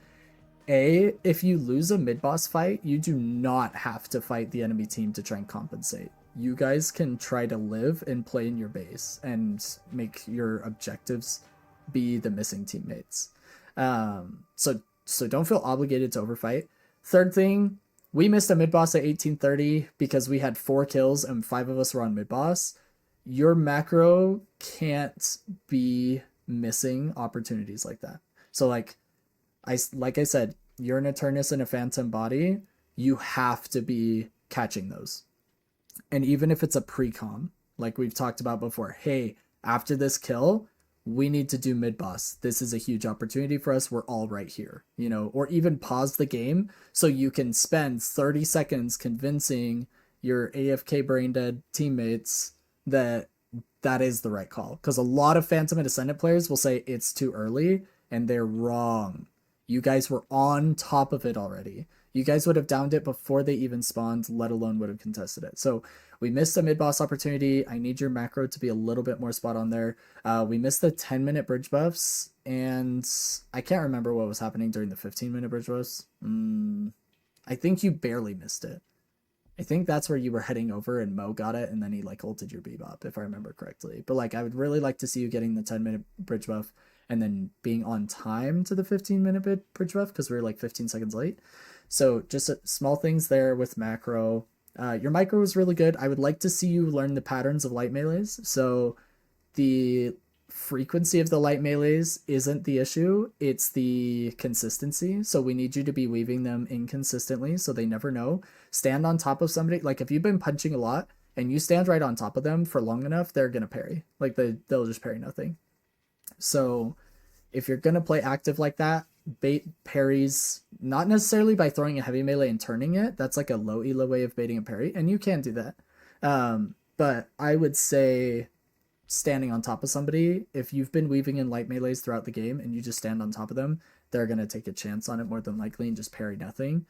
A, if you lose a mid-boss fight, you do not have to fight the enemy team to try and compensate. You guys can try to live and play in your base and make your objectives be the missing teammates. So don't feel obligated to overfight. Third thing, we missed a mid-boss at 1830 because we had 4 kills and 5 of us were on mid-boss. Your macro can't be missing opportunities like that. So like I said, you're an Eternus in a Phantom body. You have to be catching those. And even if it's a pre-com, like we've talked about before, hey, after this kill, we need to do mid boss. This is a huge opportunity for us. We're all right here, you know, or even pause the game so you can spend 30 seconds convincing your AFK brain dead teammates that that is the right call. Because a lot of Phantom and Ascendant players will say it's too early, and they're wrong. You guys were on top of it already. You guys would have downed it before they even spawned, let alone would have contested it. So we missed a mid boss opportunity. I need your macro to be a little bit more spot on there. We missed the 10-minute bridge buffs, and I can't remember what was happening during the 15-minute bridge buffs. I think you barely missed it. I think that's where you were heading over and Mo got it, and then he like ulted your Bebop, if I remember correctly. But like, I would really like to see you getting the 10-minute bridge buff and then being on time to the 15-minute bridge buff because we were like 15 seconds late. So just small things there with macro. Your micro is really good. I would like to see you learn the patterns of light melees. So the frequency of the light melees isn't the issue, it's the consistency. So we need you to be weaving them inconsistently so they never know. Stand on top of somebody. Like if you've been punching a lot and you stand right on top of them for long enough, they're gonna parry. Like they'll just parry nothing. So if you're gonna play active like that, bait parries, not necessarily by throwing a heavy melee and turning it. That's like a low elo way of baiting a parry, and you can do that. But I would say standing on top of somebody, if you've been weaving in light melees throughout the game and you just stand on top of them, they're going to take a chance on it more than likely and just parry nothing.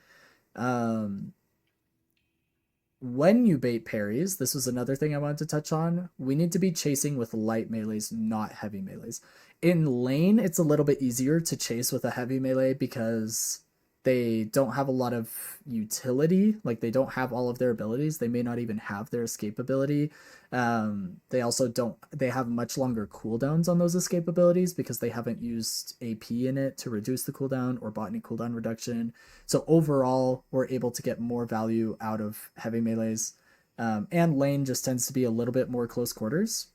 When you bait parries, this was another thing I wanted to touch on. We need to be chasing with light melees, not heavy melees. In lane, it's a little bit easier to chase with a heavy melee because they don't have a lot of utility. Like they don't have all of their abilities. They may not even have their escape ability. They also don't, they have much longer cooldowns on those escape abilities because they haven't used AP in it to reduce the cooldown or bought any cooldown reduction. So overall, we're able to get more value out of heavy melees. And lane just tends to be a little bit more close quarters.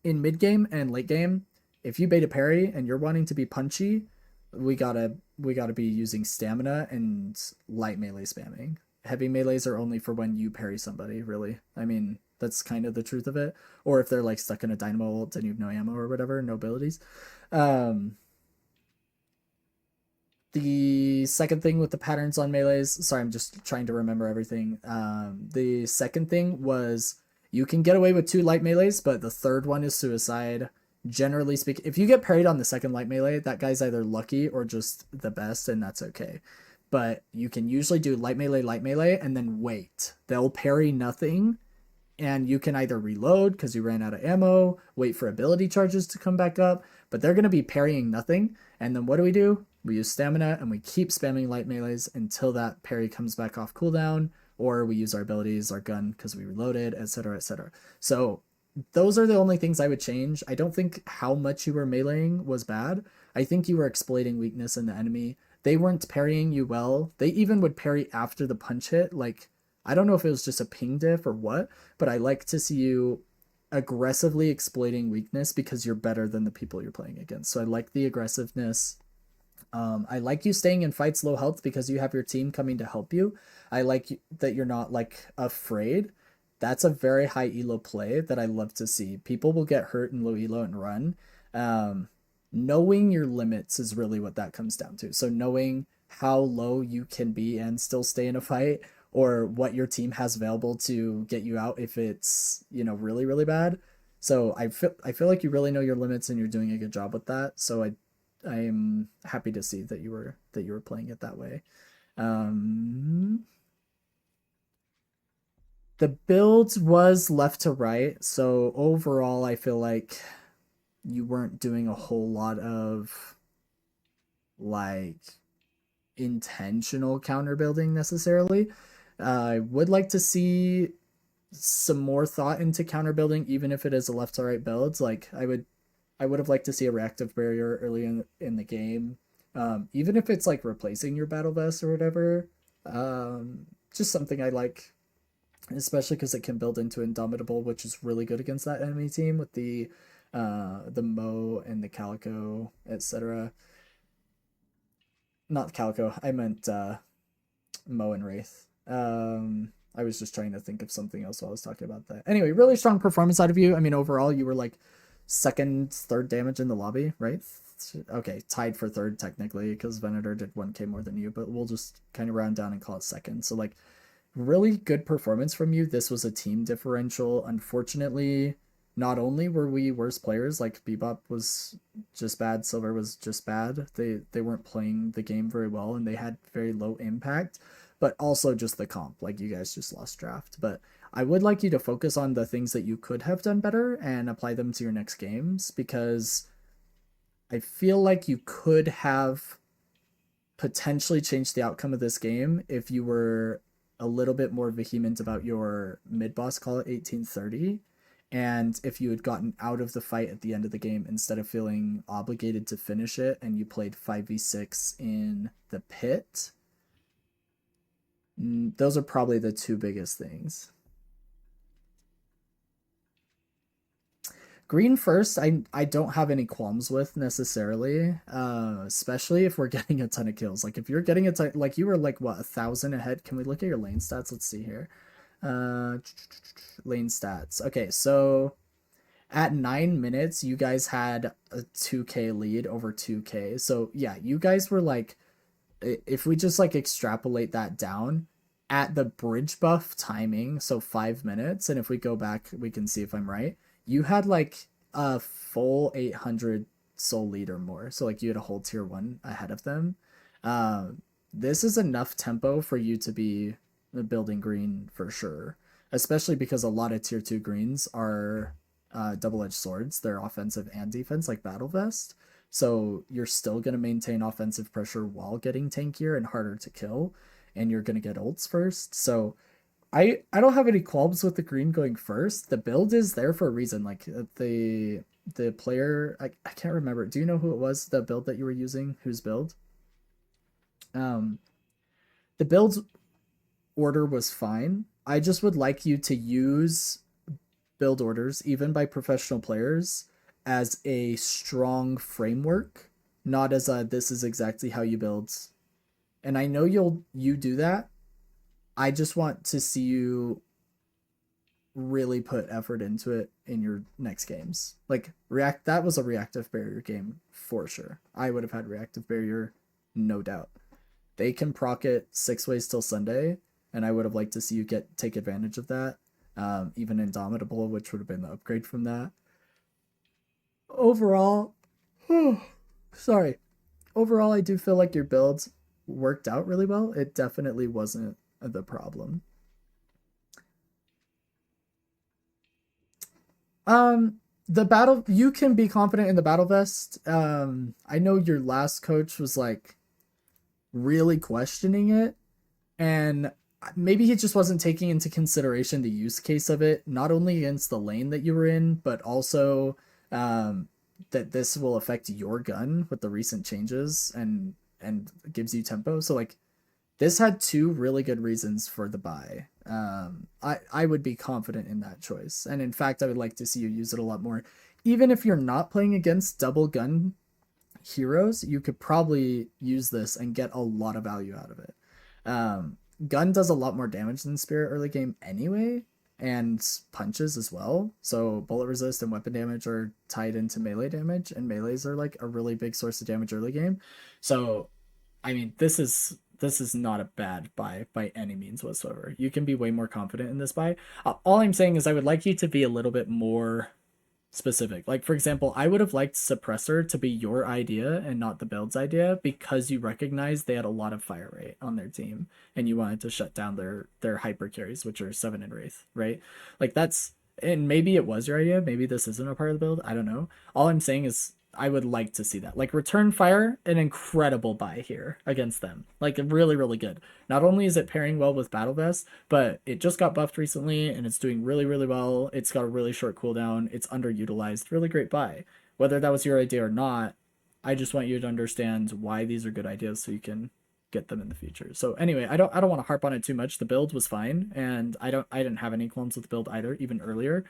In mid game and late game, if you bait a parry and you're wanting to be punchy, we gotta be using stamina and light melee spamming. Heavy melees are only for when you parry somebody, really. I mean, that's kind of the truth of it. Or if they're like stuck in a dynamo ult and you have no ammo or whatever, no abilities. The second thing with the patterns on melees, sorry, I'm just trying to remember everything. The second thing was you can get away with 2 light melees, but the third one is suicide. Generally speaking, if you get parried on the second light melee, that guy's either lucky or just the best, and that's okay. But you can usually do light melee, and then wait. They'll parry nothing, and you can either reload because you ran out of ammo, wait for ability charges to come back up, but they're going to be parrying nothing. And then what do? We use stamina, and we keep spamming light melees until that parry comes back off cooldown, or we use our abilities, our gun, because we reloaded, etc., etc. So those are the only things I would change. I don't think how much you were meleeing was bad. I think you were exploiting weakness in the enemy. They weren't parrying you well. They even would parry after the punch hit. Like, I don't know if it was just a ping diff or what, but I like to see you aggressively exploiting weakness because you're better than the people you're playing against. So I like the aggressiveness. I like you staying in fights low health because you have your team coming to help you. I like that you're not like afraid. That's a very high elo play that I love to see. People will get hurt in low elo and run. Knowing your limits is really what that comes down to. So knowing how low you can be and still stay in a fight, or what your team has available to get you out if it's, you know, really, really bad. So I feel like you really know your limits and you're doing a good job with that. So I'm happy to see that you were playing it that way. The build was left to right, so overall I feel like you weren't doing a whole lot of like intentional counter building necessarily. I would like to see some more thought into counter building, even if it is a left to right build. Like I would have liked to see a reactive barrier early in the game, even if it's like replacing your battle vest or whatever. Just something I like, especially because it can build into Indomitable, which is really good against that enemy team with the Mo and the Calico, etc. Not Calico, I meant Mo and Wraith. I was just trying to think of something else while I was talking about that. Anyway, really strong performance out of you. I mean, overall, you were like second, third damage in the lobby, right? Okay, tied for third technically because Venator did 1k more than you, but we'll just kind of round down and call it second. So like really good performance from you. This was a team differential. Unfortunately, not only were we worse players, like Bebop was just bad, Silver was just bad. They weren't playing the game very well and they had very low impact, but also just the comp. Like you guys just lost draft. But I would like you to focus on the things that you could have done better and apply them to your next games because I feel like you could have potentially changed the outcome of this game if you were a little bit more vehement about your mid boss call at 1830 and if you had gotten out of the fight at the end of the game instead of feeling obligated to finish it and you played 5v6 in the pit. Those are probably the two biggest things. Green first, I don't have any qualms with necessarily, especially if we're getting a ton of kills. Like if you're getting a ton, like you were like what 1,000 ahead. Can we look at your lane stats? Let's see here. Lane stats. Okay, so at 9 minutes, you guys had a 2k lead over 2k. So yeah, you guys were like, if we just like extrapolate that down at the bridge buff timing, so 5 minutes, and if we go back, we can see if I'm right. You had like a full 800 soul lead or more. So like you had a whole tier 1 ahead of them. This is enough tempo for you to be building green for sure, especially because a lot of tier 2 greens are double-edged swords. They're offensive and defense like Battle Vest. So you're still going to maintain offensive pressure while getting tankier and harder to kill. And you're going to get ults first. So I don't have any qualms with the green going first. The build is there for a reason. Like the player, I can't remember. Do you know who it was? The build that you were using? Whose build? The build order was fine. I just would like you to use build orders, even by professional players, as a strong framework, not as a this is exactly how you build. And I know you do that. I just want to see you really put effort into it in your next games. Like that was a reactive barrier game for sure. I would have had reactive barrier, no doubt. They can proc it 6 ways till Sunday, and I would have liked to see you take advantage of that. Even Indomitable, which would have been the upgrade from that. Overall, sorry. Overall, I do feel like your builds worked out really well. It definitely wasn't the problem. The battle, you can be confident in the battle vest. I know your last coach was like really questioning it, and maybe he just wasn't taking into consideration the use case of it, not only against the lane that you were in, but also that this will affect your gun with the recent changes and gives you tempo. So like this had 2 really good reasons for the buy. I would be confident in that choice. And in fact, I would like to see you use it a lot more. Even if you're not playing against double gun heroes, you could probably use this and get a lot of value out of it. Gun does a lot more damage than Spirit early game anyway, and punches as well. So bullet resist and weapon damage are tied into melee damage, and melees are like a really big source of damage early game. So, I mean, this is not a bad buy by any means whatsoever. You can be way more confident in this buy. All I'm saying is I would like you to be a little bit more specific. Like, for example, I would have liked Suppressor to be your idea and not the build's idea because you recognized they had a lot of fire rate on their team and you wanted to shut down their hyper carries, which are 7 and Wraith, right? Like that's, and maybe it was your idea. Maybe this isn't a part of the build. I don't know. All I'm saying is I would like to see that. Like Return Fire, an incredible buy here against them. Like really, really good. Not only is it pairing well with Battle Vest, but it just got buffed recently and it's doing really, really well. It's got a really short cooldown. It's underutilized. Really great buy. Whether that was your idea or not, I just want you to understand why these are good ideas so you can get them in the future. So anyway, I don't want to harp on it too much. The build was fine, and I didn't have any qualms with the build either, even earlier.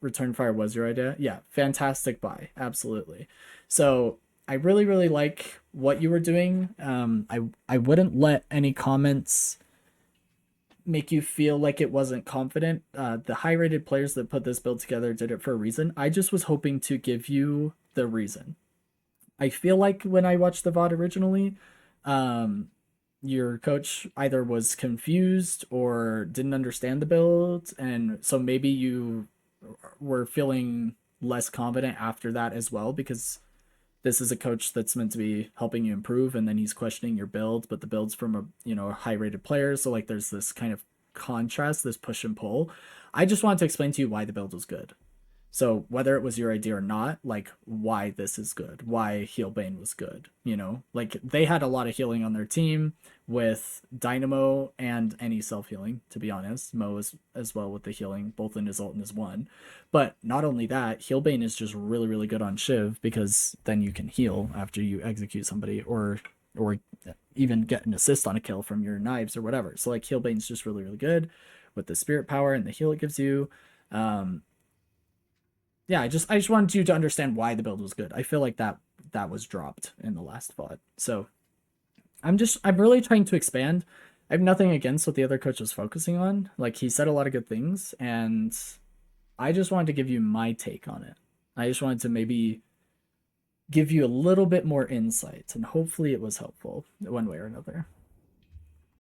Return Fire was your idea. Yeah, fantastic buy. Absolutely. So I really, really like what you were doing. I wouldn't let any comments make you feel like it wasn't confident. The high rated players that put this build together did it for a reason. I just was hoping to give you the reason. I feel like when I watched the VOD originally, um, your coach either was confused or didn't understand the build, and so maybe you were feeling less confident after that as well, because this is a coach that's meant to be helping you improve, and then he's questioning your build, but the build's from a high rated player, so like there's this kind of contrast, this push and pull. I just wanted to explain to you why the build was good. So whether it was your idea or not, like why this is good, why Healbane was good, like they had a lot of healing on their team with Dynamo and any self healing. To be honest, Mo is as well with the healing, both in his ult and his one. But not only that, Healbane is just really really good on Shiv, because then you can heal after you execute somebody, or even get an assist on a kill from your knives or whatever. So like Healbane's just really really good with the spirit power and the heal it gives you. Yeah, I just wanted you to understand why the build was good. I feel like that was dropped in the last VOD. So I'm really trying to expand. I have nothing against what the other coach was focusing on. Like he said a lot of good things, and I just wanted to give you my take on it. I just wanted to maybe give you a little bit more insight, and hopefully it was helpful one way or another.